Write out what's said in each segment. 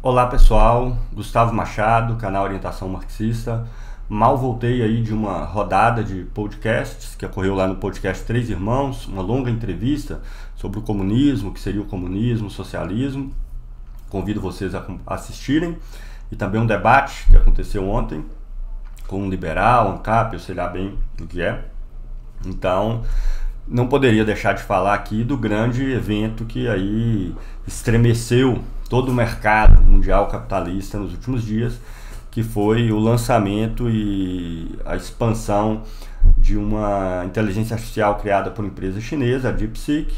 Olá pessoal, Gustavo Machado, canal Orientação Marxista. Mal voltei aí de uma rodada de podcasts que ocorreu lá no podcast Três Irmãos, uma longa entrevista sobre o comunismo, o que seria o comunismo, o socialismo. Convido vocês a assistirem. E também um debate que aconteceu ontem com um liberal, ANCAP, eu sei lá bem o que é. Então, não poderia deixar de falar aqui do grande evento que aí estremeceu todo o mercado mundial capitalista nos últimos dias, que foi o lançamento e a expansão de uma inteligência artificial criada por uma empresa chinesa, a DeepSeek,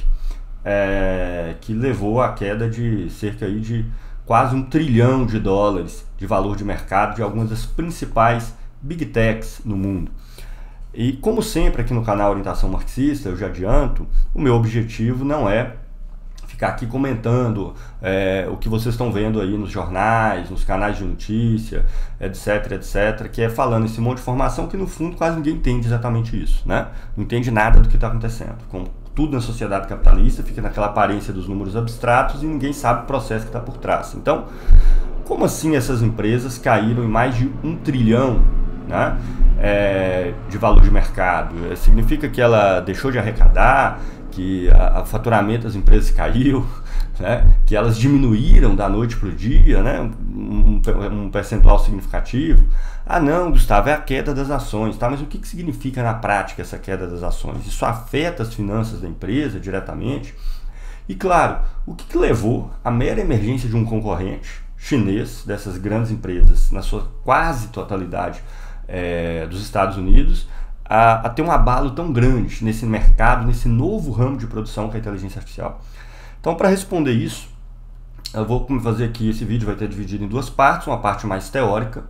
que levou à queda de cerca aí de quase $1 trilhão de valor de mercado de algumas das principais Big Techs no mundo. E como sempre aqui no canal Orientação Marxista, eu já adianto, o meu objetivo não é ficar aqui comentando o que vocês estão vendo aí nos jornais, nos canais de notícia, etc, que é falando esse monte de informação que no fundo quase ninguém entende exatamente isso, né? Não entende nada do que está acontecendo. Como tudo na sociedade capitalista fica naquela aparência dos números abstratos e ninguém sabe o processo que está por trás. Então, como assim essas empresas caíram em mais de $1 trilhão, né, de valor de mercado? Significa que ela deixou de arrecadar, que o faturamento das empresas caiu, né, que elas diminuíram da noite para o dia, né, um percentual significativo? Ah não, Gustavo, é a queda das ações, tá? Mas o que significa na prática essa queda das ações? Isso afeta as finanças da empresa diretamente? E claro, o que levou à mera emergência de um concorrente chinês, dessas grandes empresas, na sua quase totalidade dos Estados Unidos, a ter um abalo tão grande nesse mercado, nesse novo ramo de produção que é a inteligência artificial? Então, para responder isso, eu vou fazer aqui, esse vídeo vai ter dividido em duas partes, uma parte mais teórica,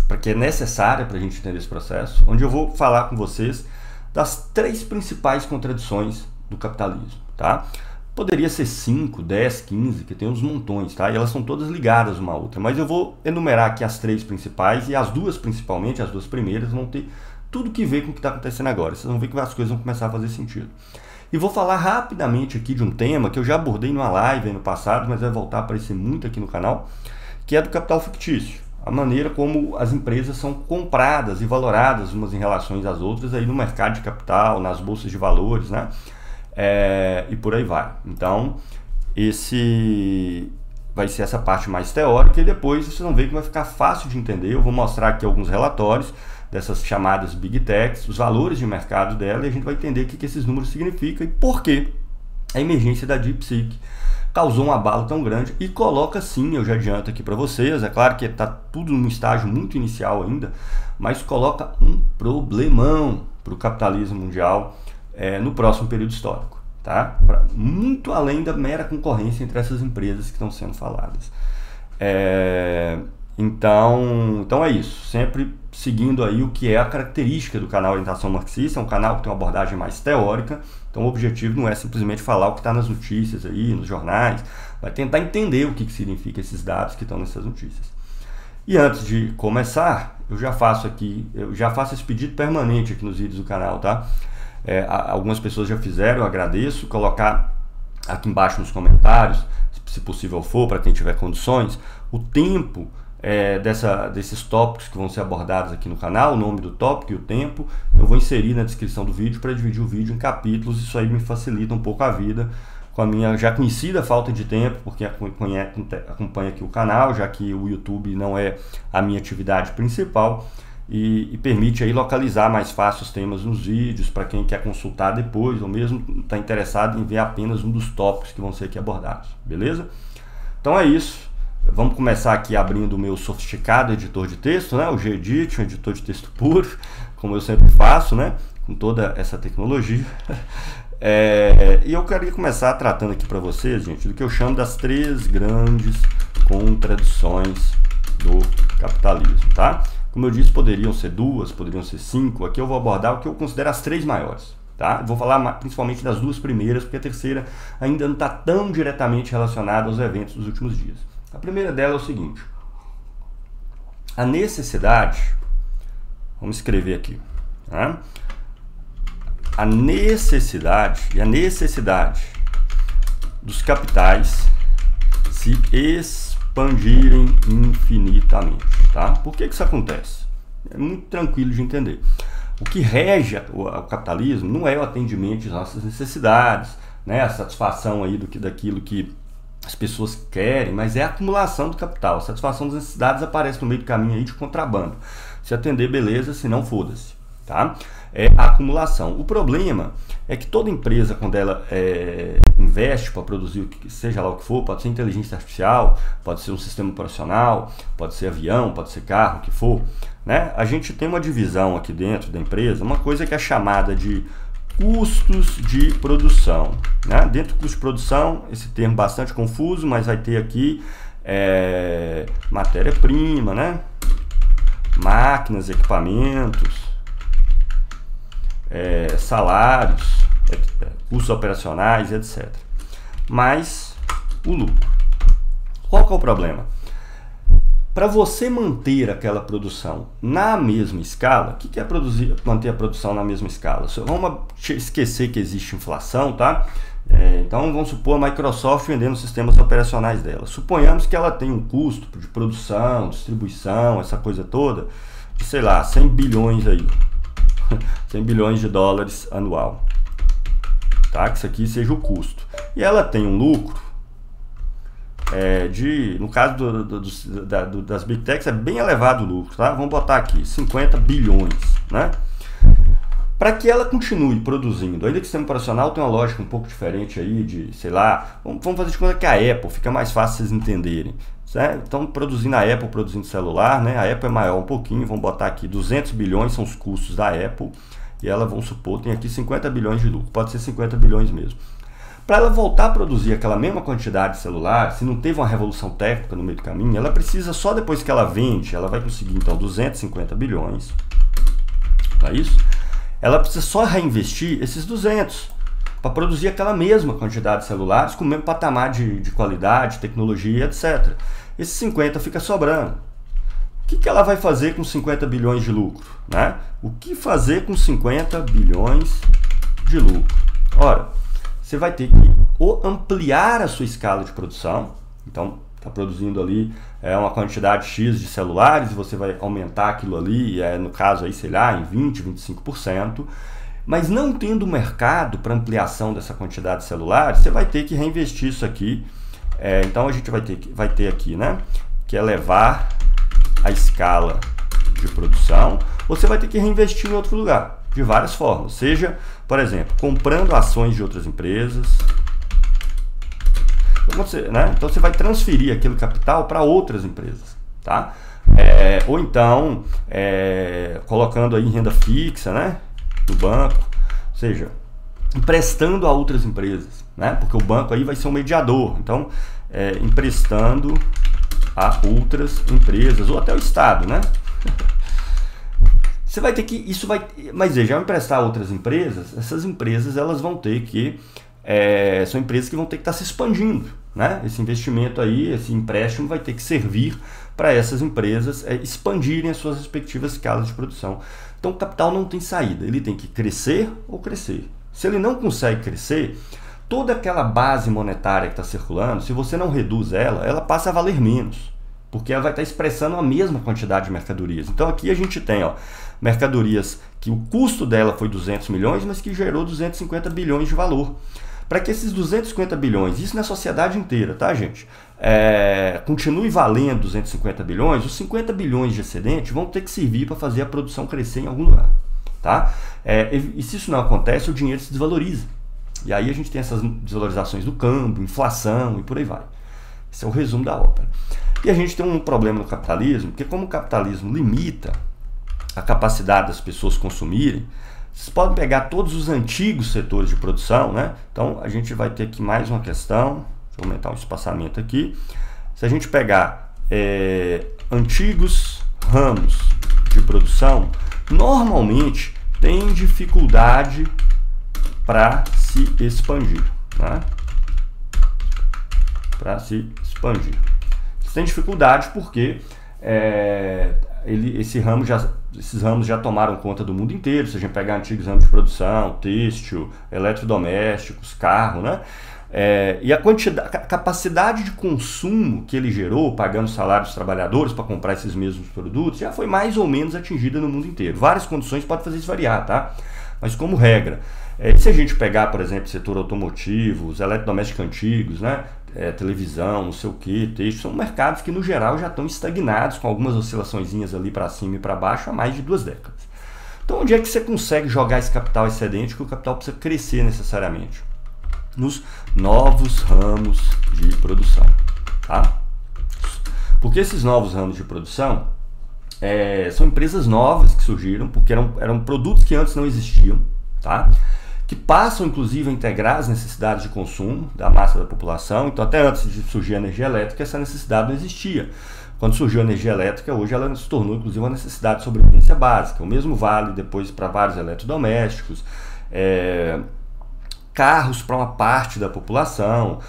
porque é necessária para a gente entender esse processo, onde eu vou falar com vocês das 3 principais contradições do capitalismo, tá? Poderia ser 5, 10, 15, que tem uns montões, tá? E elas são todas ligadas uma à outra, mas eu vou enumerar aqui as 3 principais, e as duas principalmente, as duas primeiras, vão ter tudo que ver com o que está acontecendo agora. Vocês vão ver que as coisas vão começar a fazer sentido. E vou falar rapidamente aqui de um tema que eu já abordei numa live no passado, mas vai voltar a aparecer muito aqui no canal, que é do capital fictício. A maneira como as empresas são compradas e valoradas umas em relação às outras aí no mercado de capital, nas bolsas de valores, né? E por aí vai. Então, esse vai ser essa parte mais teórica, e depois vocês vão ver que vai ficar fácil de entender. Eu vou mostrar aqui alguns relatórios dessas chamadas Big Techs, os valores de mercado dela, e a gente vai entender o que esses números significam e por que a emergência da DeepSeek causou um abalo tão grande e coloca, sim, eu já adianto aqui para vocês, é claro que está tudo num estágio muito inicial ainda, mas coloca um problemão para o capitalismo mundial no próximo período histórico, tá? Muito além da mera concorrência entre essas empresas que estão sendo faladas. Então é isso, sempre seguindo aí o que é a característica do canal Orientação Marxista. É um canal que tem uma abordagem mais teórica, então o objetivo não é simplesmente falar o que está nas notícias aí, nos jornais, vai tentar entender o que significa esses dados que estão nessas notícias. E antes de começar, eu já faço esse pedido permanente aqui nos vídeos do canal, tá? Algumas pessoas já fizeram, eu agradeço, colocar aqui embaixo nos comentários, se possível for, para quem tiver condições, o tempo desses tópicos que vão ser abordados aqui no canal, o nome do tópico e o tempo. Eu vou inserir na descrição do vídeo para dividir o vídeo em capítulos. Isso aí me facilita um pouco a vida com a minha já conhecida falta de tempo, porque acompanha aqui o canal, já que o YouTube não é a minha atividade principal, e permite aí localizar mais fácil os temas nos vídeos para quem quer consultar depois, ou mesmo está interessado em ver apenas um dos tópicos que vão ser aqui abordados, beleza? Então é isso. Vamos começar aqui abrindo o meu sofisticado editor de texto, né? O Gedit, um editor de texto puro, como eu sempre faço, né? Com toda essa tecnologia. E eu queria começar tratando aqui para vocês, gente, do que eu chamo das 3 grandes contradições do capitalismo, tá? Como eu disse, poderiam ser 2, poderiam ser 5. Aqui eu vou abordar o que eu considero as 3 maiores, tá? Vou falar principalmente das 2 primeiras, porque a terceira ainda não está tão diretamente relacionada aos eventos dos últimos dias. A primeira dela é o seguinte: a necessidade, vamos escrever aqui, tá? A necessidade dos capitais se expandirem infinitamente, tá? Por que isso acontece? É muito tranquilo de entender. O que rege o capitalismo não é o atendimento às nossas necessidades, né? A satisfação aí daquilo que as pessoas querem, mas é a acumulação do capital. A satisfação das necessidades aparece no meio do caminho aí de contrabando. Se atender, beleza, se não, foda-se, tá? É a acumulação. O problema é que toda empresa, quando ela investe para produzir, seja lá o que for, pode ser inteligência artificial, pode ser um sistema operacional, pode ser avião, pode ser carro, o que for, né? A gente tem uma divisão aqui dentro da empresa, uma coisa que é chamada de custos de produção, né? Dentro do custo de produção, esse termo bastante confuso, mas vai ter aqui matéria-prima, né? Máquinas, equipamentos, salários, custos operacionais, etc. Mas o lucro. Qual que é o problema? Para você manter aquela produção na mesma escala, o que é manter a produção na mesma escala? Vamos esquecer que existe inflação, tá? Então vamos supor a Microsoft vendendo os sistemas operacionais dela. Suponhamos que ela tem um custo de produção, distribuição, essa coisa toda, de, sei lá, 100 bilhões aí. 100 bilhões de dólares anual, tá? Que isso aqui seja o custo. E ela tem um lucro no caso das Big Techs é bem elevado o lucro, tá? Vamos botar aqui 50 bilhões, né? Para que ela continue produzindo, ainda que o sistema operacional tem uma lógica um pouco diferente aí de, sei lá, vamos fazer de conta que a Apple, fica mais fácil vocês entenderem. Certo? Então, produzindo a Apple, produzindo celular, né? A Apple é maior um pouquinho, vamos botar aqui 200 bilhões são os custos da Apple, e ela, vamos supor, tem aqui 50 bilhões de lucro, pode ser 50 bilhões mesmo. Para ela voltar a produzir aquela mesma quantidade de celular, se não teve uma revolução técnica no meio do caminho, ela precisa, só depois que ela vende, ela vai conseguir então 250 bilhões, não é isso? Ela precisa só reinvestir esses 200 para produzir aquela mesma quantidade de celulares com o mesmo patamar de qualidade, tecnologia, etc. Esses 50 fica sobrando. O que ela vai fazer com 50 bilhões de lucro, né? O que fazer com 50 bilhões de lucro? Ora, você vai ter que ou ampliar a sua escala de produção, então está produzindo ali uma quantidade X de celulares, e você vai aumentar aquilo ali, no caso aí, sei lá, em 20%, 25%, mas não tendo mercado para ampliação dessa quantidade de celulares, você vai ter que reinvestir isso aqui. Então a gente vai ter aqui, né, que elevar a escala de produção, ou você vai ter que reinvestir em outro lugar, de várias formas, seja, por exemplo, comprando ações de outras empresas. Então você vai transferir aquele capital para outras empresas, tá? Ou então colocando aí em renda fixa, né, no banco, ou seja, emprestando a outras empresas, né? Porque o banco aí vai ser um mediador, então emprestando a outras empresas ou até o Estado, né? Você vai ter que, mas veja, ao emprestar a outras empresas, essas empresas elas vão ter que, são empresas que vão ter que estar se expandindo, né? Esse investimento aí, esse empréstimo vai ter que servir para essas empresas expandirem as suas respectivas escalas de produção. Então o capital não tem saída, ele tem que crescer ou crescer. Se ele não consegue crescer, toda aquela base monetária que está circulando, se você não reduz ela passa a valer menos, porque ela vai estar expressando a mesma quantidade de mercadorias. Então aqui a gente tem mercadorias que o custo dela foi 200 milhões, mas que gerou 250 bilhões de valor. Para que esses 250 bilhões, isso na sociedade inteira, tá, gente? Continue valendo 250 bilhões, os 50 bilhões de excedente vão ter que servir para fazer a produção crescer em algum lugar, tá? E se isso não acontece, o dinheiro se desvaloriza. E aí a gente tem essas desvalorizações do câmbio, inflação e por aí vai. Esse é o resumo da ópera. E a gente tem um problema no capitalismo, porque como o capitalismo limita a capacidade das pessoas consumirem, vocês podem pegar todos os antigos setores de produção, né? Então a gente vai ter aqui mais uma questão, deixa eu aumentar o espaçamento aqui. Se a gente pegar antigos ramos de produção, normalmente tem dificuldade para se expandir, né? Para se expandir. Tem dificuldade porque esses ramos já tomaram conta do mundo inteiro. Se a gente pegar antigos ramos de produção, têxtil, eletrodomésticos, carro, né? E a capacidade de consumo que ele gerou, pagando salários dos trabalhadores para comprar esses mesmos produtos, já foi mais ou menos atingida no mundo inteiro. Várias condições podem fazer isso variar, tá? Mas como regra, se a gente pegar, por exemplo, o setor automotivo, os eletrodomésticos antigos, né? Televisão, não sei o que, texto, são mercados que no geral já estão estagnados, com algumas oscilaçõezinhas ali para cima e para baixo há mais de 2 décadas. Então onde é que você consegue jogar esse capital excedente, que o capital precisa crescer necessariamente? Nos novos ramos de produção, tá? Porque esses novos ramos de produção são empresas novas que surgiram, porque eram produtos que antes não existiam, tá? Que passam inclusive a integrar as necessidades de consumo da massa da população. Então até antes de surgir a energia elétrica, essa necessidade não existia. Quando surgiu a energia elétrica, hoje ela se tornou inclusive uma necessidade de sobrevivência básica. O mesmo vale depois para vários eletrodomésticos, carros para uma parte da população,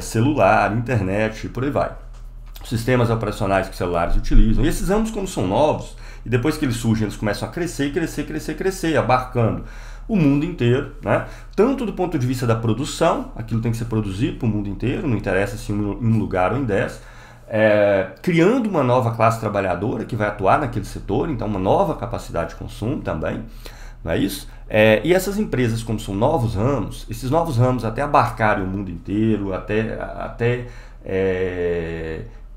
celular, internet e por aí vai. Sistemas operacionais que os celulares utilizam. E esses ramos, como são novos, e depois que eles surgem, eles começam a crescer, abarcando o mundo inteiro, né? Tanto do ponto de vista da produção, aquilo tem que ser produzido para o mundo inteiro, não interessa se em um lugar ou em 10, criando uma nova classe trabalhadora que vai atuar naquele setor, então uma nova capacidade de consumo também, não é isso? E essas empresas, como são novos ramos, esses novos ramos até abarcarem o mundo inteiro, até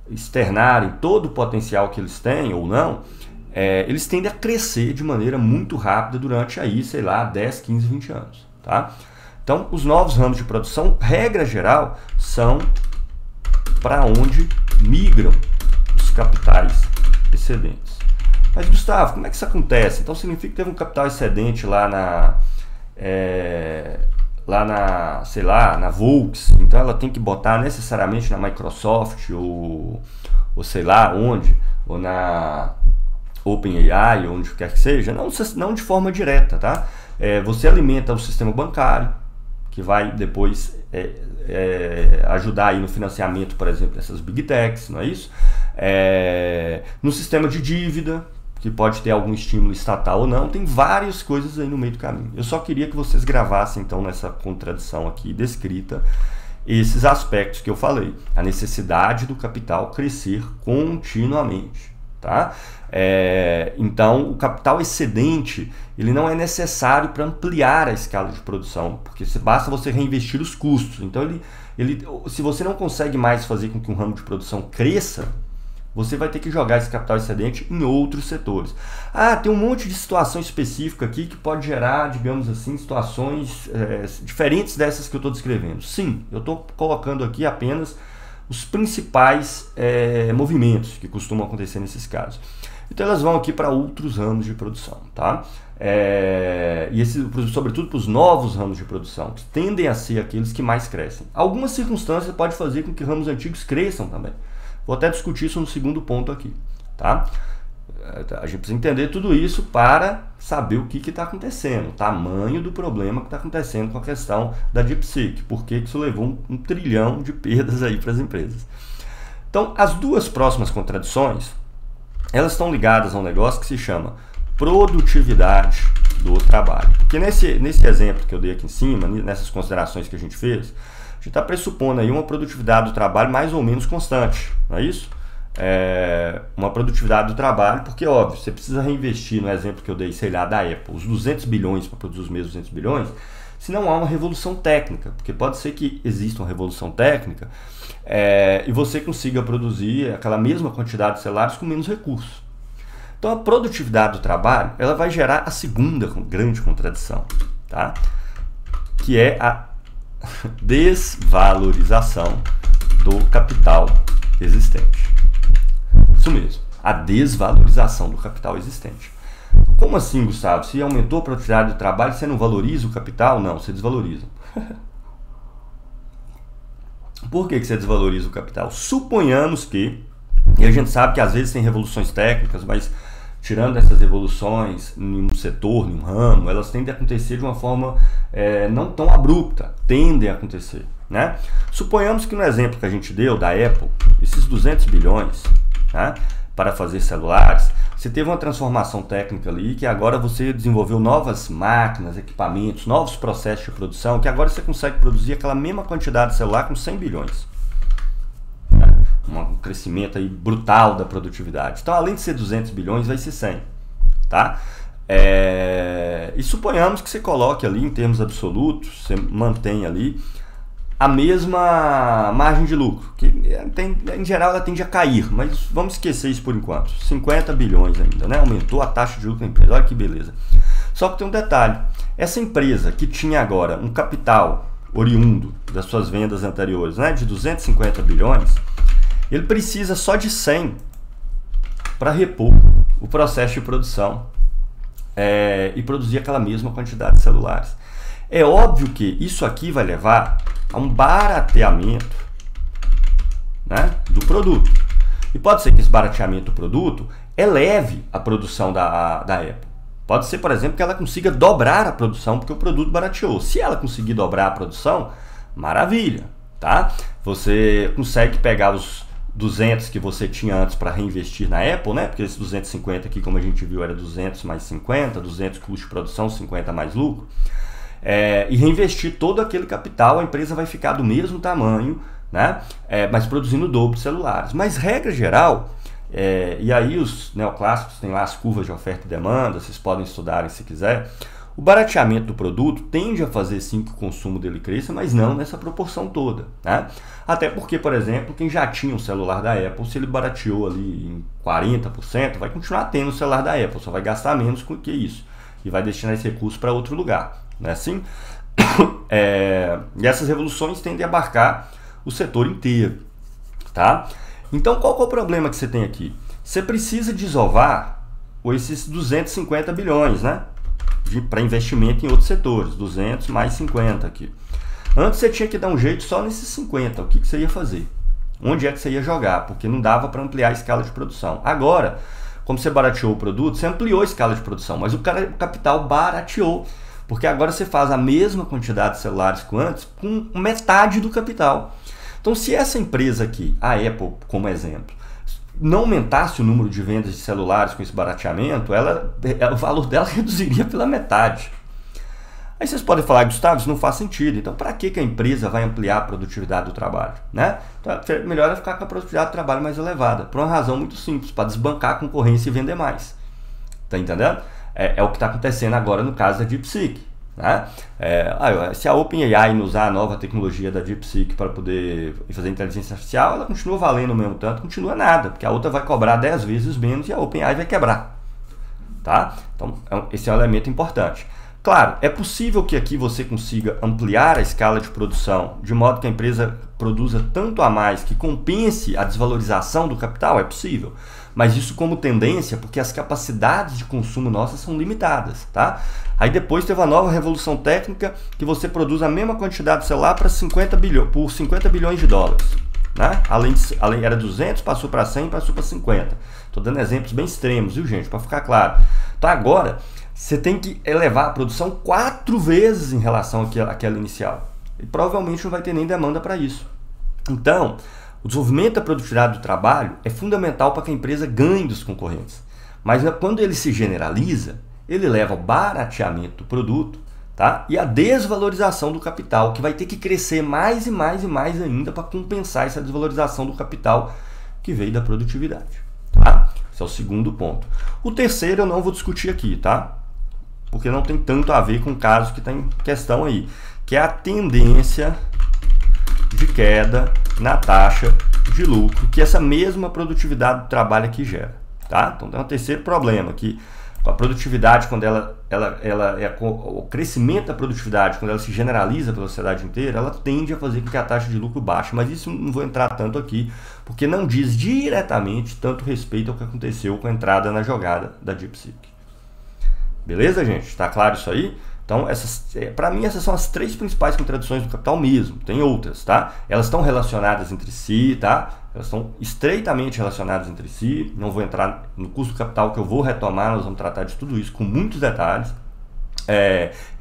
externarem todo o potencial que eles têm ou não, eles tendem a crescer de maneira muito rápida durante aí, sei lá, 10, 15, 20 anos. Tá? Então, os novos ramos de produção, regra geral, são para onde migram os capitais excedentes. Mas, Gustavo, como é que isso acontece? Então, significa que teve um capital excedente lá sei lá, na Volks, então ela tem que botar necessariamente na Microsoft ou sei lá onde, ou na OpenAI, onde quer que seja, não de forma direta, tá? Você alimenta o sistema bancário, que vai depois ajudar aí no financiamento, por exemplo, dessas Big Techs, não é isso? No sistema de dívida, que pode ter algum estímulo estatal ou não, tem várias coisas aí no meio do caminho. Eu só queria que vocês gravassem, então, nessa contradição aqui descrita, esses aspectos que eu falei. A necessidade do capital crescer continuamente, tá? Então, o capital excedente, ele não é necessário para ampliar a escala de produção, porque basta você reinvestir os custos. Então, se você não consegue mais fazer com que um ramo de produção cresça, você vai ter que jogar esse capital excedente em outros setores. Tem um monte de situação específica aqui que pode gerar, digamos assim, situações diferentes dessas que eu estou descrevendo. Sim, eu estou colocando aqui apenas os principais movimentos que costumam acontecer nesses casos. Então elas vão aqui para outros ramos de produção, tá? Sobretudo para os novos ramos de produção, que tendem a ser aqueles que mais crescem. Algumas circunstâncias podem fazer com que ramos antigos cresçam também. Vou até discutir isso no segundo ponto aqui, tá? A gente precisa entender tudo isso para saber o que está acontecendo, o tamanho do problema que está acontecendo com a questão da DeepSeek, por que isso levou um trilhão de perdas aí para as empresas. Então, as duas próximas contradições, elas estão ligadas a um negócio que se chama produtividade do trabalho. Porque nesse exemplo que eu dei aqui em cima, nessas considerações que a gente fez, a gente está pressupondo aí uma produtividade do trabalho mais ou menos constante, não é isso? Uma produtividade do trabalho, porque óbvio, você precisa reinvestir, no exemplo que eu dei, sei lá, da Apple, os 200 bilhões para produzir os mesmos 200 bilhões, se não há uma revolução técnica, porque pode ser que exista uma revolução técnica e você consiga produzir aquela mesma quantidade de celulares com menos recursos. Então a produtividade do trabalho, ela vai gerar a segunda grande contradição, tá? Que é a desvalorização do capital existente. Isso mesmo, a desvalorização do capital existente. Como assim, Gustavo? Se aumentou a produtividade do trabalho, você não valoriza o capital? Não, você desvaloriza. Por que você desvaloriza o capital? Suponhamos que, e a gente sabe que às vezes tem revoluções técnicas, mas tirando essas revoluções em um setor, em um ramo, elas tendem a acontecer de uma forma não tão abrupta, tendem a acontecer, né? Suponhamos que no exemplo que a gente deu da Apple, esses 200 bilhões, né, para fazer celulares, você teve uma transformação técnica ali, que agora você desenvolveu novas máquinas, equipamentos, novos processos de produção, que agora você consegue produzir aquela mesma quantidade de celular com 100 bilhões. Um crescimento aí brutal da produtividade. Então, além de ser 200 bilhões, vai ser 100. Tá? E suponhamos que você coloque ali, em termos absolutos, você mantém ali a mesma margem de lucro, que em geral ela tende a cair, mas vamos esquecer isso por enquanto. 50 bilhões ainda, né? Aumentou a taxa de lucro da empresa, olha que beleza. Só que tem um detalhe, essa empresa que tinha agora um capital oriundo das suas vendas anteriores, né, de 250 bilhões, ele precisa só de 100 para repor o processo de produção e produzir aquela mesma quantidade de celulares. É óbvio que isso aqui vai levar a um barateamento, né, do produto. E pode ser que esse barateamento do produto eleve a produção da Apple. Pode ser, por exemplo, que ela consiga dobrar a produção porque o produto barateou. Se ela conseguir dobrar a produção, maravilha, tá? Você consegue pegar os 200 que você tinha antes para reinvestir na Apple, né? Porque esse 250 aqui, como a gente viu, era 200 mais 50, 200 custo de produção, 50 mais lucro. E reinvestir todo aquele capital, a empresa vai ficar do mesmo tamanho, né? Mas produzindo o dobro de celulares. Mas regra geral, e aí os neoclássicos têm lá as curvas de oferta e demanda, vocês podem estudar se quiser. O barateamento do produto tende a fazer sim que o consumo dele cresça, mas não nessa proporção toda, né? Até porque, por exemplo, quem já tinha um celular da Apple, se ele barateou ali em 40%, vai continuar tendo o celular da Apple, só vai gastar menos com que isso e vai destinar esse recurso para outro lugar. Não é assim? E essas revoluções tendem a abarcar o setor inteiro, tá? Então, qual que é o problema que você tem aqui? Você precisa desovar esses 250 bilhões, né? Para investimento em outros setores, 200 mais 50 aqui. Antes você tinha que dar um jeito só nesses 50, o que você ia fazer? Onde é que você ia jogar? Porque não dava para ampliar a escala de produção. Agora, como você barateou o produto, você ampliou a escala de produção, mas o capital barateou. Porque agora você faz a mesma quantidade de celulares que antes com metade do capital. Então, se essa empresa aqui, a Apple como exemplo, não aumentasse o número de vendas de celulares com esse barateamento, o valor dela reduziria pela metade. Aí vocês podem falar, Gustavo, isso não faz sentido. Então, para que a empresa vai ampliar a produtividade do trabalho? Né? Então, melhor é ficar com a produtividade do trabalho mais elevada, por uma razão muito simples, para desbancar a concorrência e vender mais. Tá entendendo? É o que está acontecendo agora no caso da DeepSeek. Né? Se a OpenAI não usar a nova tecnologia da DeepSeek para poder fazer inteligência artificial, ela continua valendo o mesmo tanto, continua nada, porque a outra vai cobrar 10 vezes menos e a OpenAI vai quebrar. Tá? Então, esse é um elemento importante. Claro, é possível que aqui você consiga ampliar a escala de produção, de modo que a empresa produza tanto a mais que compense a desvalorização do capital, é possível. Mas isso como tendência, porque as capacidades de consumo nossas são limitadas, tá? Aí depois teve a nova revolução técnica, que você produz a mesma quantidade de celular por 50 bilhões de dólares. Né? Além era 200, passou para 100, passou para 50. Estou dando exemplos bem extremos, viu, gente? Para ficar claro. Então agora, você tem que elevar a produção 4 vezes em relação àquela inicial. E provavelmente não vai ter nem demanda para isso. Então, o desenvolvimento da produtividade do trabalho é fundamental para que a empresa ganhe dos concorrentes. Mas quando ele se generaliza, ele leva ao barateamento do produto, tá? E a desvalorização do capital, que vai ter que crescer mais e mais e mais ainda para compensar essa desvalorização do capital que veio da produtividade. Tá? Esse é o segundo ponto. O terceiro eu não vou discutir aqui, tá? Porque não tem tanto a ver com o caso que está em questão aí, que é a tendência de queda na taxa de lucro que essa mesma produtividade do trabalho aqui gera. Tá? Então tem um terceiro problema, que a produtividade, quando o crescimento da produtividade, quando ela se generaliza pela sociedade inteira, ela tende a fazer com que a taxa de lucro baixe, mas isso não vou entrar tanto aqui, porque não diz diretamente tanto respeito ao que aconteceu com a entrada na jogada da DeepSeek. Beleza, gente? Está claro isso aí? Então, para mim, essas são as 3 principais contradições do capital mesmo. Tem outras, tá? Elas estão relacionadas entre si, tá? Elas estão estreitamente relacionadas entre si. Não vou entrar no curso do capital que eu vou retomar, nós vamos tratar de tudo isso com muitos detalhes.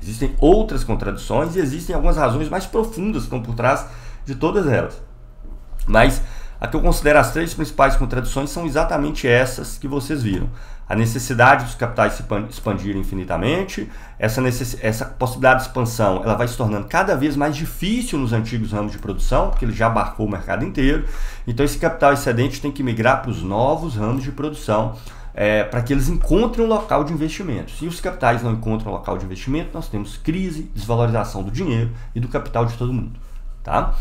Existem outras contradições e existem algumas razões mais profundas que estão por trás de todas elas. Mas A que eu considero as 3 principais contradições são exatamente essas que vocês viram. A necessidade dos capitais se expandirem infinitamente, essa possibilidade de expansão ela vai se tornando cada vez mais difícil nos antigos ramos de produção, porque ele já abarcou o mercado inteiro. Então esse capital excedente tem que migrar para os novos ramos de produção, para que eles encontrem um local de investimento. Se os capitais não encontram um local de investimento, nós temos crise, desvalorização do dinheiro e do capital de todo mundo. Tá?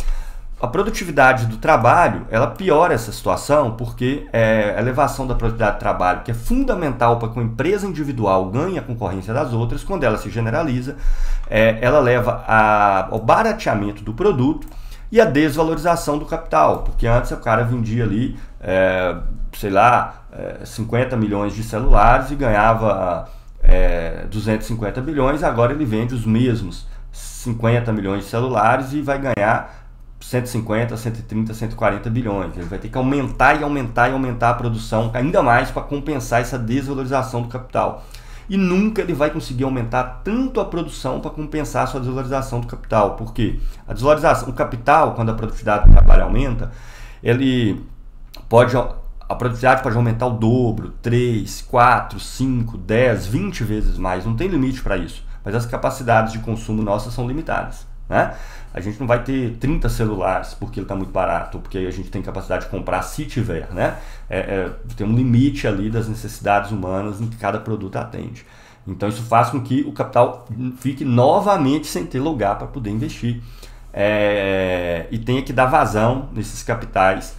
A produtividade do trabalho, ela piora essa situação porque a elevação da produtividade do trabalho, que é fundamental para que uma empresa individual ganhe a concorrência das outras, quando ela se generaliza, ela leva ao barateamento do produto e a desvalorização do capital, porque antes o cara vendia ali, 50 milhões de celulares e ganhava 250 bilhões, agora ele vende os mesmos 50 milhões de celulares e vai ganhar 150, 130, 140 bilhões. Ele vai ter que aumentar a produção ainda mais para compensar essa desvalorização do capital. E nunca ele vai conseguir aumentar tanto a produção para compensar a sua desvalorização do capital. Por quê? A desvalorização, o capital, quando a produtividade do trabalho aumenta, a produtividade pode aumentar o dobro, 3, 4, 5, 10, 20 vezes mais. Não tem limite para isso. Mas as capacidades de consumo nossas são limitadas. Né? A gente não vai ter 30 celulares porque ele está muito barato, porque a gente tem capacidade de comprar se tiver, né? Tem um limite ali das necessidades humanas em que cada produto atende. Então isso faz com que o capital fique novamente sem ter lugar para poder investir e tenha que dar vazão nesses capitais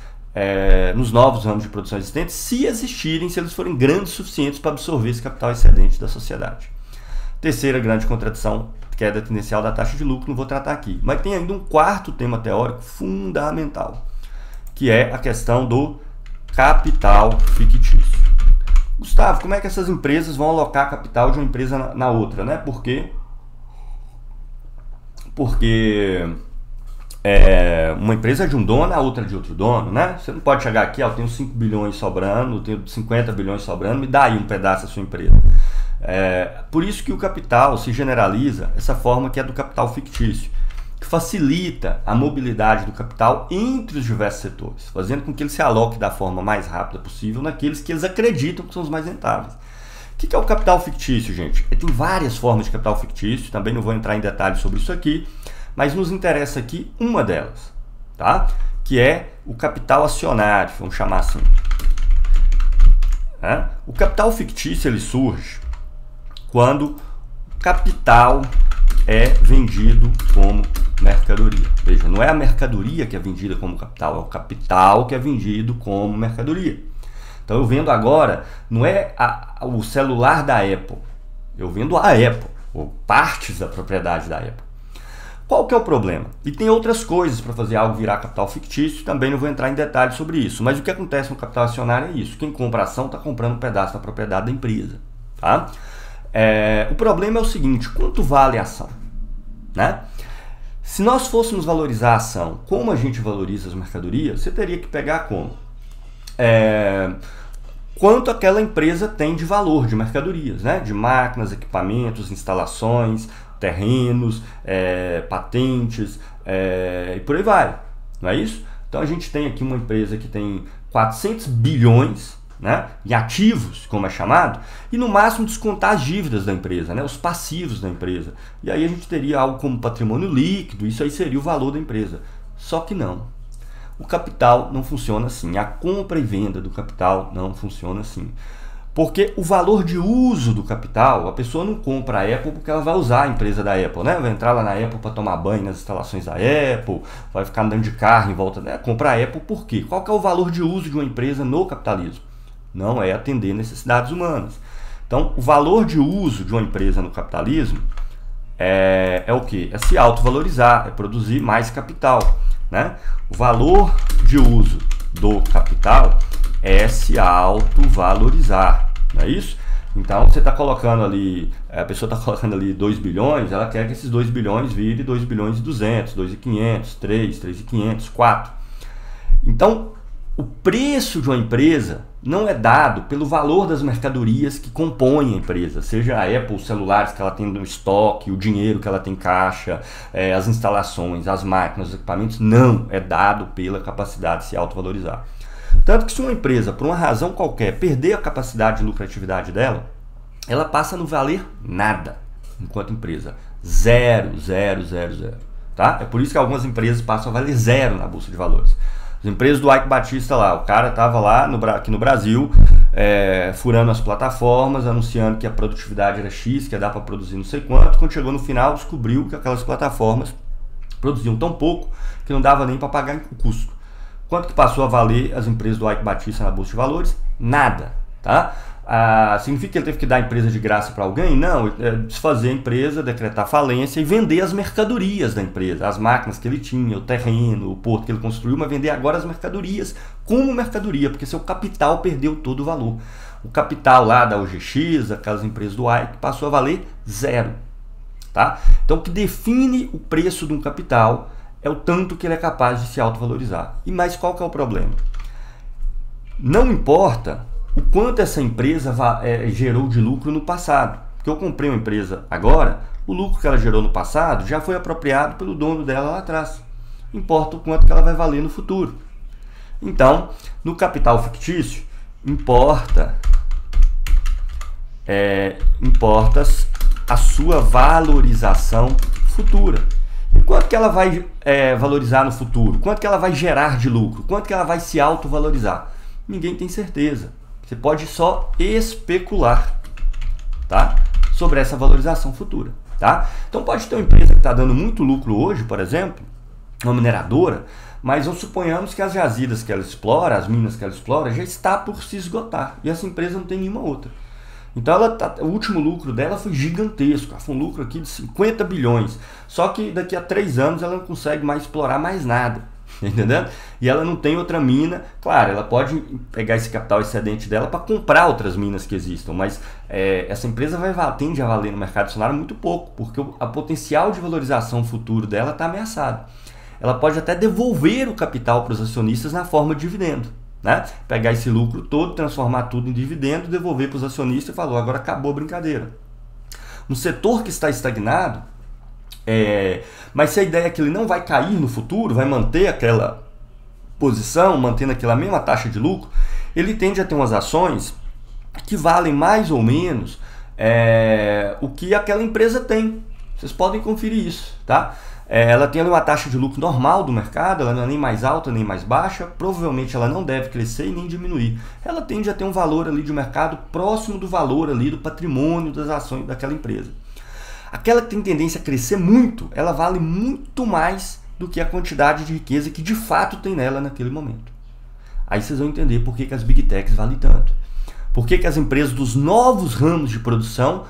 nos novos ramos de produção existentes, se existirem, se eles forem grandes o suficientes para absorver esse capital excedente da sociedade. Terceira grande contradição, queda tendencial da taxa de lucro, não vou tratar aqui. Mas tem ainda um quarto tema teórico fundamental, que é a questão do capital fictício. Gustavo, como é que essas empresas vão alocar capital de uma empresa na outra, né? Porque uma empresa é de um dono, a outra é de outro dono, né? Você não pode chegar aqui, eu tenho 5 bilhões sobrando, eu tenho 50 bilhões sobrando, me dá aí um pedaço da sua empresa. Por isso que o capital se generaliza, essa forma que é do capital fictício, que facilita a mobilidade do capital entre os diversos setores, fazendo com que ele se aloque da forma mais rápida possível naqueles que eles acreditam que são os mais rentáveis. O que é o capital fictício, gente? Tem várias formas de capital fictício, também não vou entrar em detalhes sobre isso aqui, mas nos interessa aqui uma delas, tá? Que é o capital acionário, vamos chamar assim. O capital fictício ele surge quando o capital é vendido como mercadoria. Veja, não é a mercadoria que é vendida como capital, é o capital que é vendido como mercadoria. Então eu vendo agora, não é o celular da Apple, eu vendo a Apple, ou partes da propriedade da Apple. Qual que é o problema? E tem outras coisas para fazer algo virar capital fictício, também não vou entrar em detalhes sobre isso, mas o que acontece no capital acionário é isso, quem compra a ação está comprando um pedaço da propriedade da empresa. Tá? O problema é o seguinte, quanto vale a ação? Né? Se nós fôssemos valorizar a ação como a gente valoriza as mercadorias, você teria que pegar como? Quanto aquela empresa tem de valor de mercadorias, né? De máquinas, equipamentos, instalações, terrenos, patentes e por aí vai, não é isso? Então a gente tem aqui uma empresa que tem 400 bilhões, né, em ativos, como é chamado, e no máximo descontar as dívidas da empresa, né, os passivos da empresa. E aí a gente teria algo como patrimônio líquido, isso aí seria o valor da empresa. Só que não. O capital não funciona assim. A compra e venda do capital não funciona assim. Porque o valor de uso do capital, a pessoa não compra a Apple porque ela vai usar a empresa da Apple, né? Vai entrar lá na Apple para tomar banho nas instalações da Apple, vai ficar andando de carro em volta, né? Compra a Apple por quê? Qual que é o valor de uso de uma empresa no capitalismo? Não é atender necessidades humanas. Então, o valor de uso de uma empresa no capitalismo é o quê? É se autovalorizar, é produzir mais capital, né? O valor de uso do capital é se autovalorizar, não é isso? Então você está colocando ali, a pessoa está colocando ali 2 bilhões, ela quer que esses 2 bilhões virem 2 bilhões e 200, 2.500, 3, 3.500, 4. Então o preço de uma empresa não é dado pelo valor das mercadorias que compõem a empresa, seja a Apple, os celulares que ela tem no estoque, o dinheiro que ela tem em caixa, as instalações, as máquinas, os equipamentos, não é dado pela capacidade de se autovalorizar. Tanto que se uma empresa, por uma razão qualquer, perder a capacidade de lucratividade dela, ela passa a não valer nada enquanto empresa. Zero, zero, zero, zero. Tá? É por isso que algumas empresas passam a valer zero na Bolsa de Valores. As empresas do Ike Batista lá, o cara estava lá aqui no Brasil, furando as plataformas, anunciando que a produtividade era X, que ia dar para produzir não sei quanto. Quando chegou no final, descobriu que aquelas plataformas produziam tão pouco que não dava nem para pagar o custo. Quanto que passou a valer as empresas do Ike Batista na Bolsa de Valores? Nada. Tá? Significa que ele teve que dar a empresa de graça para alguém? Não, desfazer a empresa, decretar falência e vender as mercadorias da empresa, as máquinas que ele tinha, o terreno, o porto que ele construiu, mas vender agora as mercadorias como mercadoria, porque seu capital perdeu todo o valor. O capital lá da OGX, aquelas empresas do Ike, passou a valer zero. Tá? Então o que define o preço de um capital é o tanto que ele é capaz de se autovalorizar. Mas qual que é o problema? Não importa o quanto essa empresa gerou de lucro no passado. Porque eu comprei uma empresa agora, o lucro que ela gerou no passado já foi apropriado pelo dono dela lá atrás. Importa o quanto que ela vai valer no futuro. Então, no capital fictício, importa a sua valorização futura. E quanto que ela vai valorizar no futuro? Quanto que ela vai gerar de lucro? Quanto que ela vai se autovalorizar? Ninguém tem certeza. Você pode só especular, tá? Sobre essa valorização futura. Tá? Então pode ter uma empresa que está dando muito lucro hoje, por exemplo, uma mineradora, mas suponhamos que as jazidas que ela explora, as minas que ela explora, já está por se esgotar. E essa empresa não tem nenhuma outra. Então o último lucro dela foi gigantesco. Foi um lucro aqui de 50 bilhões. Só que daqui a 3 anos ela não consegue mais explorar mais nada. Entendeu? E ela não tem outra mina. Claro, ela pode pegar esse capital excedente dela para comprar outras minas que existam, mas essa empresa tende a valer no mercado acionário muito pouco, porque o potencial de valorização futuro dela está ameaçado. Ela pode até devolver o capital para os acionistas na forma de dividendo, né? Pegar esse lucro todo, transformar tudo em dividendo, devolver para os acionistas e falar, agora acabou a brincadeira. No setor que está estagnado, mas se a ideia é que ele não vai cair no futuro, vai manter aquela posição, mantendo aquela mesma taxa de lucro, ele tende a ter umas ações que valem mais ou menos o que aquela empresa tem. Vocês podem conferir isso, tá? Ela tem uma taxa de lucro normal do mercado, ela não é nem mais alta nem mais baixa, provavelmente ela não deve crescer e nem diminuir. Ela tende a ter um valor ali de mercado próximo do valor ali do patrimônio das ações daquela empresa. Aquela que tem tendência a crescer muito, ela vale muito mais do que a quantidade de riqueza que de fato tem nela naquele momento. Aí vocês vão entender por que as Big Techs valem tanto. Por que as empresas dos novos ramos de produção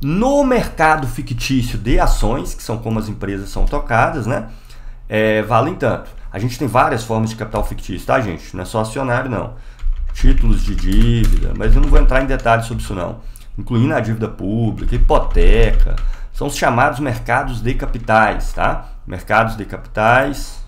no mercado fictício de ações, que são como as empresas são tocadas, né, valem tanto. A gente tem várias formas de capital fictício, tá, gente? Não é só acionário, não. Títulos de dívida, mas eu não vou entrar em detalhes sobre isso, não. Incluindo a dívida pública, hipoteca. São os chamados mercados de capitais, tá? Mercados de capitais,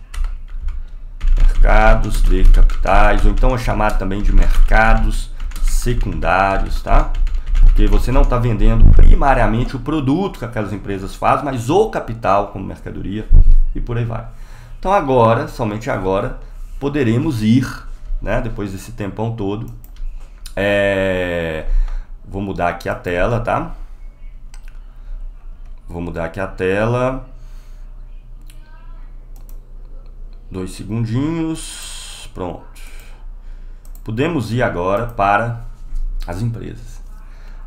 ou então é chamado também de mercados secundários, tá? Porque você não está vendendo primariamente o produto que aquelas empresas fazem, mas o capital como mercadoria e por aí vai. Então agora, somente agora, poderemos ir, né? Depois desse tempão todo, vou mudar aqui a tela, tá? Vou mudar aqui a tela. 2 segundinhos. Pronto. Podemos ir agora para as empresas.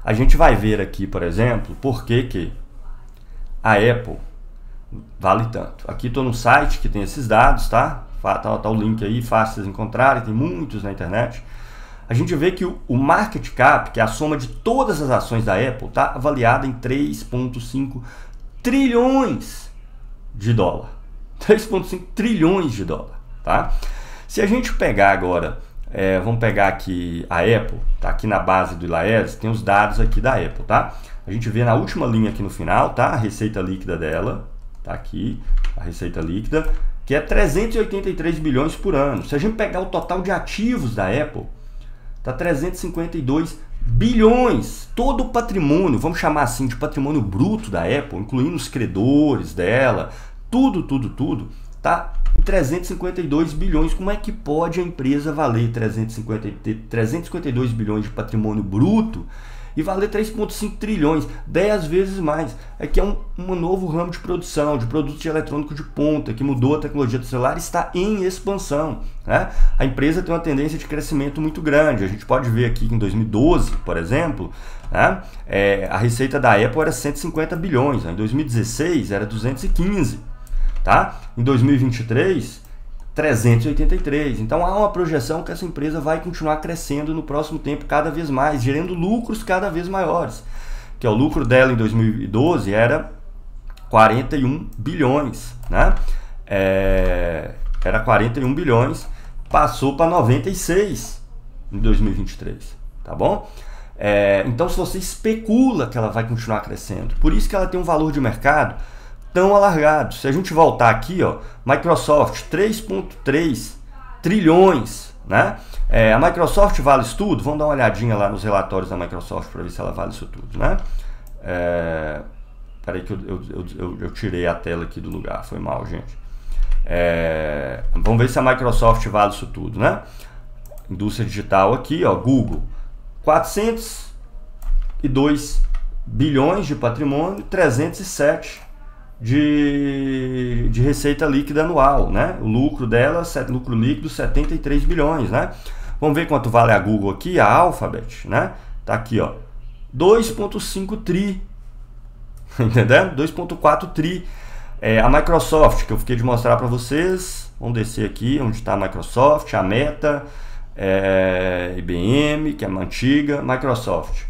A gente vai ver aqui, por exemplo, por que a Apple vale tanto. Aqui estou no site que tem esses dados, tá? Tá o link aí, fácil de encontrarem, tem muitos na internet. A gente vê que o market cap, que é a soma de todas as ações da Apple, está avaliada em 3,5 trilhões de dólar. 3,5 trilhões de dólar, tá? Se a gente pegar agora, vamos pegar aqui a Apple, tá aqui na base do Ilaes, tem os dados aqui da Apple, tá? A gente vê na última linha aqui no final, tá? A receita líquida dela, tá aqui, a receita líquida, que é 383 bilhões por ano. Se a gente pegar o total de ativos da Apple, Tá 352 bilhões. Todo o patrimônio, vamos chamar assim de patrimônio bruto da Apple, incluindo os credores dela, tudo, tá em 352 bilhões. Como é que pode a empresa valer 352 bilhões de patrimônio bruto e valer 3,5 trilhões, 10 vezes mais? É que é um novo ramo de produção, de produtos de eletrônico de ponta, que mudou a tecnologia do celular, está em expansão, né? A empresa tem uma tendência de crescimento muito grande. A gente pode ver aqui que em 2012, por exemplo, né, a receita da Apple era 150 bilhões, né? Em 2016 era 215, tá? Em 2023, 383. Então há uma projeção que essa empresa vai continuar crescendo no próximo tempo cada vez mais, gerando lucros cada vez maiores. Que o lucro dela em 2012 era 41 bilhões, né? Era 41 bilhões, passou para 96 em 2023, tá bom? Então se você especula que ela vai continuar crescendo, por isso que ela tem um valor de mercado tão alargado. Se a gente voltar aqui, ó, Microsoft, 3,3 trilhões, né? A Microsoft vale isso tudo? Vamos dar uma olhadinha lá nos relatórios da Microsoft para ver se ela vale isso tudo, né? Peraí que eu tirei a tela aqui do lugar, foi mal, gente. Vamos ver se a Microsoft vale isso tudo, né? Indústria digital aqui, ó, Google, 402 bilhões de patrimônio, 307 de receita líquida anual, né? O lucro dela, lucro líquido, 73 bilhões, né? Vamos ver quanto vale a Google aqui, a Alphabet, né? Tá aqui, ó, 2,5 tri, entendendo? 2,4 tri. A Microsoft, que eu fiquei de mostrar para vocês, vamos descer aqui, onde está a Microsoft, a Meta, IBM, que é uma antiga, Microsoft,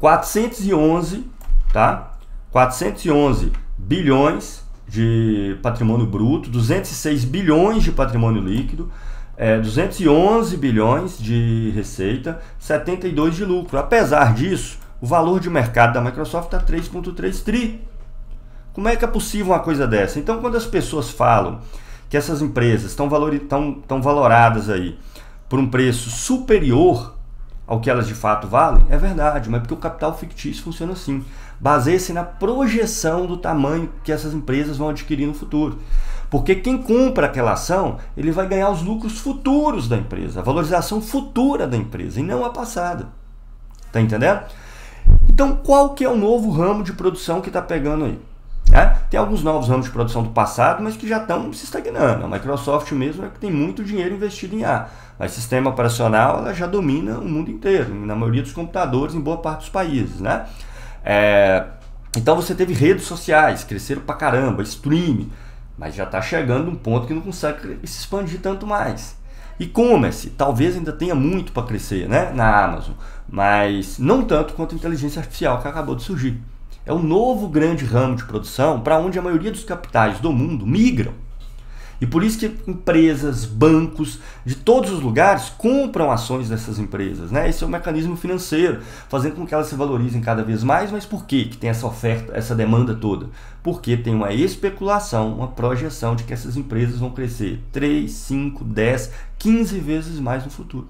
411, tá? 411 bilhões de patrimônio bruto, 206 bilhões de patrimônio líquido, 211 bilhões de receita, 72 de lucro. Apesar disso, o valor de mercado da Microsoft está 3,3 tri. Como é que é possível uma coisa dessa? Então, quando as pessoas falam que essas empresas estão valoradas aí por um preço superior ao que elas de fato valem, é verdade, mas porque o capital fictício funciona assim. Baseia-se na projeção do tamanho que essas empresas vão adquirir no futuro. Porque quem compra aquela ação, ele vai ganhar os lucros futuros da empresa, a valorização futura da empresa, e não a passada. Tá entendendo? Então, qual que é o novo ramo de produção que está pegando aí? Tem alguns novos ramos de produção do passado, mas que já estão se estagnando. A Microsoft mesmo é que tem muito dinheiro investido em A. Mas sistema operacional ela já domina o mundo inteiro, na maioria dos computadores, em boa parte dos países, né? Então você teve redes sociais, cresceram pra caramba, streaming, mas já está chegando um ponto que não consegue se expandir tanto mais. E-commerce, talvez ainda tenha muito para crescer, né, na Amazon, mas não tanto quanto a inteligência artificial que acabou de surgir. É um novo grande ramo de produção para onde a maioria dos capitais do mundo migram. E por isso que empresas, bancos de todos os lugares compram ações dessas empresas, né? Esse é o mecanismo financeiro, fazendo com que elas se valorizem cada vez mais. Mas por que tem essa oferta, essa demanda toda? Porque tem uma especulação, uma projeção de que essas empresas vão crescer 3, 5, 10, 15 vezes mais no futuro.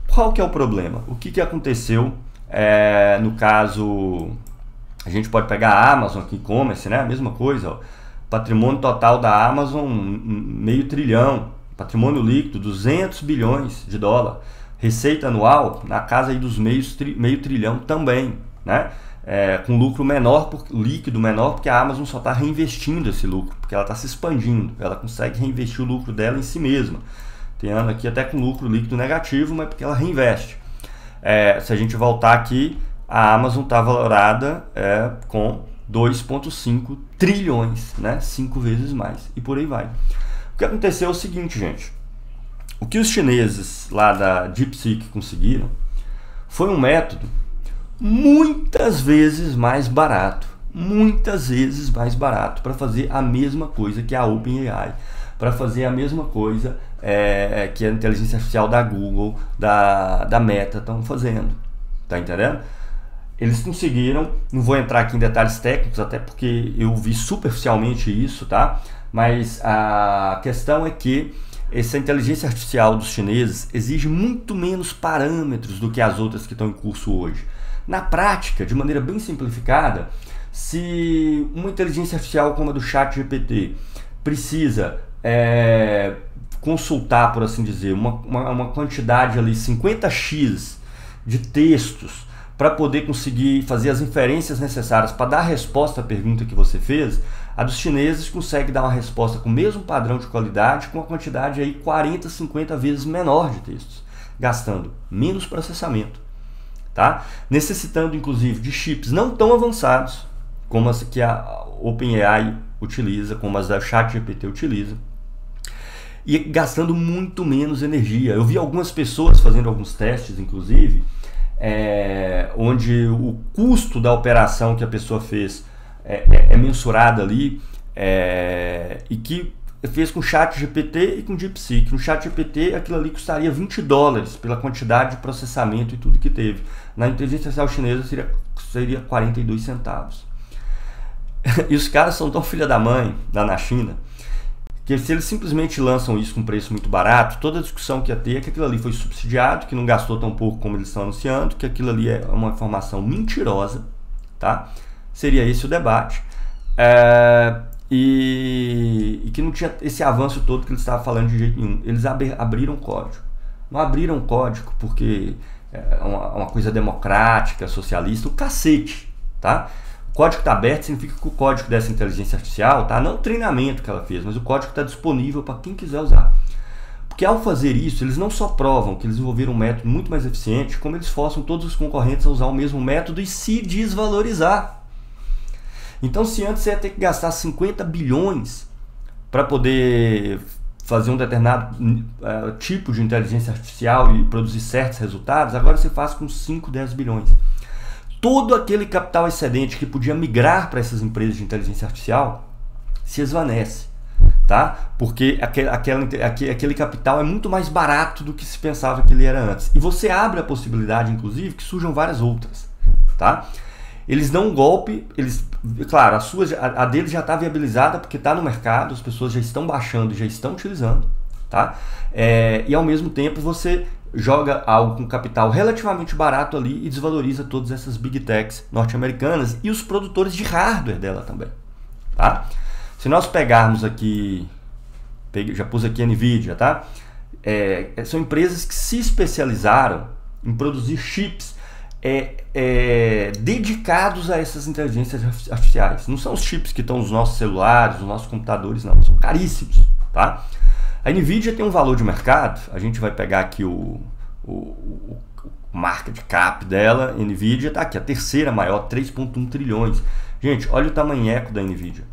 Qual que é o problema? O que aconteceu no caso... A gente pode pegar a Amazon aqui, e-commerce, né? A mesma coisa, ó. Patrimônio total da Amazon, meio trilhão. Patrimônio líquido, 200 bilhões de dólar. Receita anual, na casa aí dos meio trilhão também, né? Com lucro menor, líquido menor, porque a Amazon só está reinvestindo esse lucro, porque ela está se expandindo. Ela consegue reinvestir o lucro dela em si mesma. Tem ano aqui até com lucro líquido negativo, mas porque ela reinveste. Se a gente voltar aqui, a Amazon está valorada com 2,5 trilhões, né? 5 vezes mais, e por aí vai. O que aconteceu é o seguinte, gente. O que os chineses lá da DeepSeek conseguiram foi um método muitas vezes mais barato para fazer a mesma coisa que a OpenAI, para fazer a mesma coisa que a inteligência artificial da Google, da Meta estão fazendo. Tá entendendo? Eles conseguiram, não vou entrar aqui em detalhes técnicos, até porque eu vi superficialmente isso, tá? Mas a questão é que essa inteligência artificial dos chineses exige muito menos parâmetros do que as outras que estão em curso hoje. Na prática, de maneira bem simplificada, se uma inteligência artificial como a do ChatGPT precisa consultar, por assim dizer, uma quantidade ali, 50x de textos para poder conseguir fazer as inferências necessárias para dar a resposta à pergunta que você fez, a dos chineses consegue dar uma resposta com o mesmo padrão de qualidade, com uma quantidade aí 40, 50 vezes menor de textos, gastando menos processamento, tá? Necessitando inclusive de chips não tão avançados como as que a OpenAI utiliza, como as da ChatGPT utiliza, e gastando muito menos energia. Eu vi algumas pessoas fazendo alguns testes, inclusive, onde o custo da operação que a pessoa fez é mensurado ali, e que fez com ChatGPT e com DeepSeek. No ChatGPT aquilo ali custaria $20 pela quantidade de processamento e tudo que teve. Na inteligência artificial chinesa seria 42 centavos. E os caras são tão filha da mãe lá na China que se eles simplesmente lançam isso com preço muito barato, toda a discussão que ia ter é que aquilo ali foi subsidiado, que não gastou tão pouco como eles estão anunciando, que aquilo ali é uma informação mentirosa, tá? Seria esse o debate. E que não tinha esse avanço todo que eles estavam falando de jeito nenhum. Eles abriram código. Não abriram código porque é uma coisa democrática, socialista, o cacete, tá? O código está aberto significa que o código dessa inteligência artificial, tá? Não o treinamento que ela fez, mas o código está disponível para quem quiser usar. Porque ao fazer isso, eles não só provam que eles desenvolveram um método muito mais eficiente, como eles forçam todos os concorrentes a usar o mesmo método e se desvalorizar. Então, se antes você ia ter que gastar 50 bilhões para poder fazer um determinado tipo de inteligência artificial e produzir certos resultados, agora você faz com 5, 10 bilhões. Todo aquele capital excedente que podia migrar para essas empresas de inteligência artificial se esvanece, tá? Porque aquele capital é muito mais barato do que se pensava que ele era antes. E você abre a possibilidade, inclusive, que surjam várias outras, tá? Eles dão um golpe, claro, a deles já está viabilizada porque está no mercado, as pessoas já estão baixando, já estão utilizando, tá? E ao mesmo tempo você joga algo com capital relativamente barato ali e desvaloriza todas essas big techs norte-americanas e os produtores de hardware dela também, tá? Se nós pegarmos aqui, já pus aqui a NVIDIA, tá? São empresas que se especializaram em produzir chips dedicados a essas inteligências artificiais. Não são os chips que estão nos nossos celulares, nos nossos computadores, não. São caríssimos, tá? A NVIDIA tem um valor de mercado, a gente vai pegar aqui o market cap dela, NVIDIA está aqui, a terceira maior, 3,1 trilhões. Gente, olha o tamanheco da NVIDIA.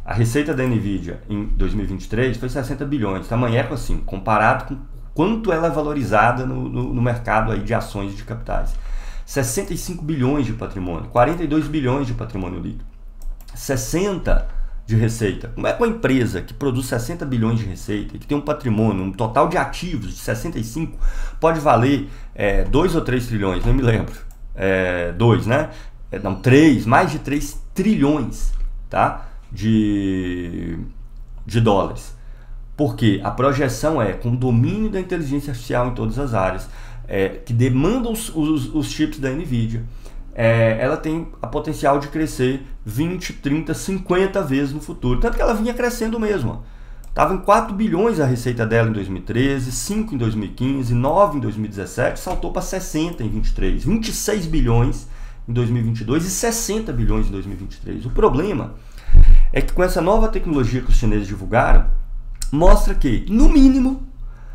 A receita da NVIDIA em 2023 foi 60 bilhões, tamanheco assim, comparado com quanto ela é valorizada no mercado aí de ações e de capitais. 65 bilhões de patrimônio, 42 bilhões de patrimônio líquido, 60 de receita. Como é que uma empresa que produz 60 bilhões de receita e que tem um patrimônio, um total de ativos de 65, pode valer 2 ou 3 trilhões, não me lembro, 2, né? Não, 3, mais de 3 trilhões, tá? De dólares. Porque a projeção com o domínio da inteligência artificial em todas as áreas, que demandam os chips da NVIDIA, ela tem a potencial de crescer 20, 30, 50 vezes no futuro. Tanto que ela vinha crescendo mesmo. Estava em 4 bilhões a receita dela em 2013, 5 em 2015, 9 em 2017, saltou para 60 em 23, 26 bilhões em 2022 e 60 bilhões em 2023. O problema é que com essa nova tecnologia que os chineses divulgaram, mostra que, no mínimo,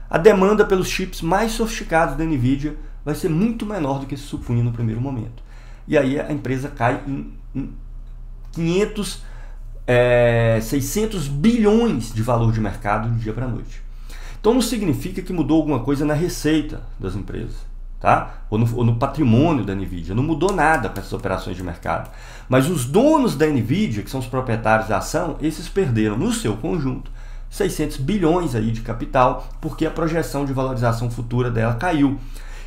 a demanda pelos chips mais sofisticados da NVIDIA vai ser muito menor do que se supunha no primeiro momento. E aí a empresa cai em 600 bilhões de valor de mercado de dia para noite. Então não significa que mudou alguma coisa na receita das empresas, tá? Ou no patrimônio da NVIDIA. Não mudou nada com essas operações de mercado. Mas os donos da NVIDIA, que são os proprietários da ação, esses perderam no seu conjunto 600 bilhões aí de capital, porque a projeção de valorização futura dela caiu.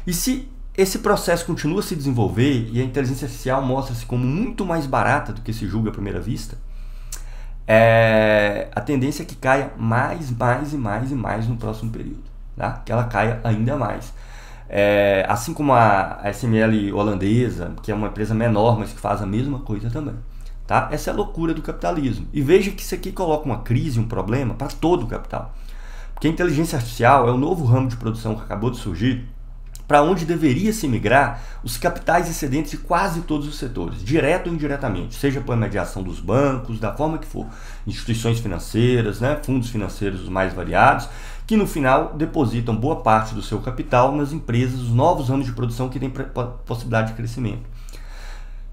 E se esse processo continua a se desenvolver e a inteligência artificial mostra-se como muito mais barata do que se julga à primeira vista, a tendência é que caia mais no próximo período, tá? Que ela caia ainda mais. Assim como a SML holandesa, que é uma empresa menor, mas que faz a mesma coisa também. Tá? Essa é a loucura do capitalismo. E veja que isso aqui coloca uma crise, um problema para todo o capital. Porque a inteligência artificial é o novo ramo de produção que acabou de surgir, para onde deveria se migrar os capitais excedentes de quase todos os setores, direto ou indiretamente, seja por mediação dos bancos, da forma que for, instituições financeiras, né, fundos financeiros os mais variados, que no final depositam boa parte do seu capital nas empresas, os novos ramos de produção que têm possibilidade de crescimento.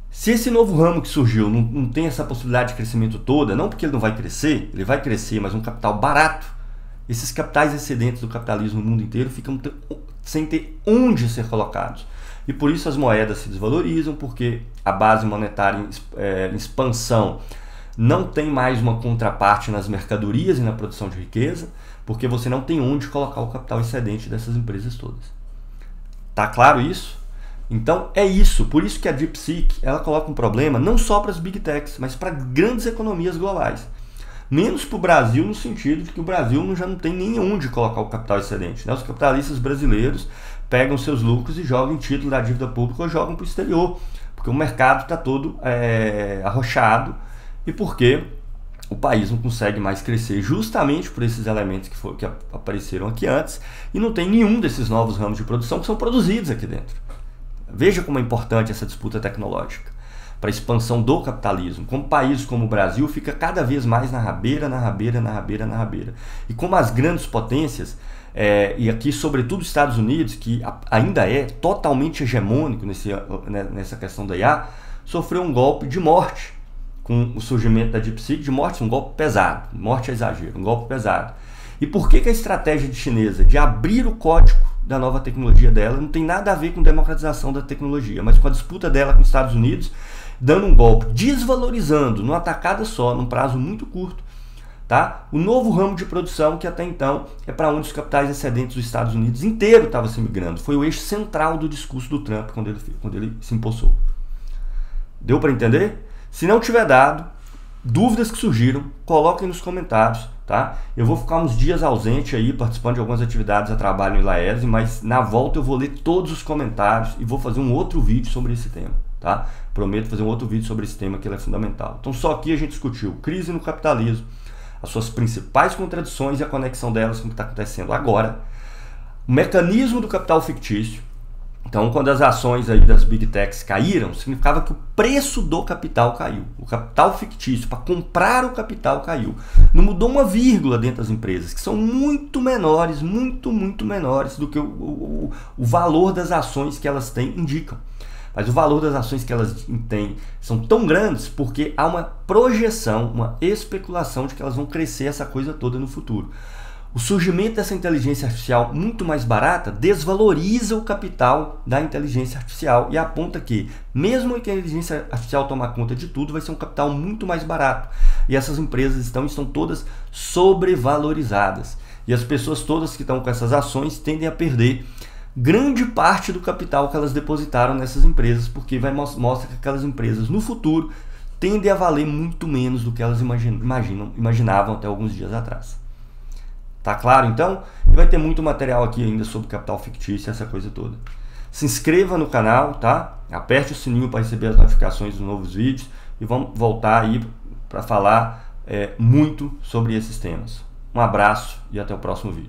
Se esse novo ramo que surgiu não tem essa possibilidade de crescimento toda, não porque ele não vai crescer, ele vai crescer, mas um capital barato, esses capitais excedentes do capitalismo no mundo inteiro ficam sem ter onde ser colocados. E por isso as moedas se desvalorizam, porque a base monetária em expansão não tem mais uma contraparte nas mercadorias e na produção de riqueza, porque você não tem onde colocar o capital excedente dessas empresas todas. Tá claro isso? Então é isso, por isso que a DeepSeek ela coloca um problema não só para as Big Techs, mas para grandes economias globais. Menos para o Brasil, no sentido de que o Brasil já não tem nem onde colocar o capital excedente, né? Os capitalistas brasileiros pegam seus lucros e jogam em título da dívida pública ou jogam para o exterior, porque o mercado está todo arrochado e porque o país não consegue mais crescer justamente por esses elementos que apareceram aqui antes e não tem nenhum desses novos ramos de produção que são produzidos aqui dentro. Veja como é importante essa disputa tecnológica para a expansão do capitalismo. Como país como o Brasil fica cada vez mais na rabeira. E como as grandes potências, e aqui sobretudo os Estados Unidos, que ainda é totalmente hegemônico nessa questão da IA, sofreu um golpe de morte com o surgimento da DeepSeek, de morte, um golpe pesado, morte é exagero, um golpe pesado. E por que a estratégia chinesa de abrir o código da nova tecnologia dela não tem nada a ver com democratização da tecnologia, mas com a disputa dela com os Estados Unidos, dando um golpe, desvalorizando numa tacada só, num prazo muito curto, tá? O novo ramo de produção que até então é para onde os capitais excedentes dos Estados Unidos inteiro estavam se migrando. Foi o eixo central do discurso do Trump quando ele se impulsou. Deu para entender? Se não tiver dado, dúvidas que surgiram, coloquem nos comentários, tá? Eu vou ficar uns dias ausente aí, participando de algumas atividades a trabalho em Laese, mas na volta eu vou ler todos os comentários e vou fazer um outro vídeo sobre esse tema, tá? Prometo fazer um outro vídeo sobre esse tema que ele é fundamental. Então só aqui a gente discutiu crise no capitalismo, as suas principais contradições e a conexão delas com o que está acontecendo agora, o mecanismo do capital fictício. Então, quando as ações aí das Big Techs caíram, significava que o preço do capital caiu. O capital fictício, para comprar o capital, caiu. Não mudou uma vírgula dentro das empresas, que são muito menores, muito menores do que o valor das ações que elas têm indicam. Mas o valor das ações que elas têm são tão grandes porque há uma projeção, uma especulação de que elas vão crescer essa coisa toda no futuro. O surgimento dessa inteligência artificial muito mais barata desvaloriza o capital da inteligência artificial e aponta que, mesmo que a inteligência artificial tomar conta de tudo, vai ser um capital muito mais barato. E essas empresas estão todas sobrevalorizadas. E as pessoas todas que estão com essas ações tendem a perder grande parte do capital que elas depositaram nessas empresas, porque mostra que aquelas empresas no futuro tendem a valer muito menos do que elas imaginavam até alguns dias atrás. Tá claro então? E vai ter muito material aqui ainda sobre capital fictício, essa coisa toda. Se inscreva no canal, tá? Aperte o sininho para receber as notificações dos novos vídeos e vamos voltar aí para falar muito sobre esses temas. Um abraço e até o próximo vídeo.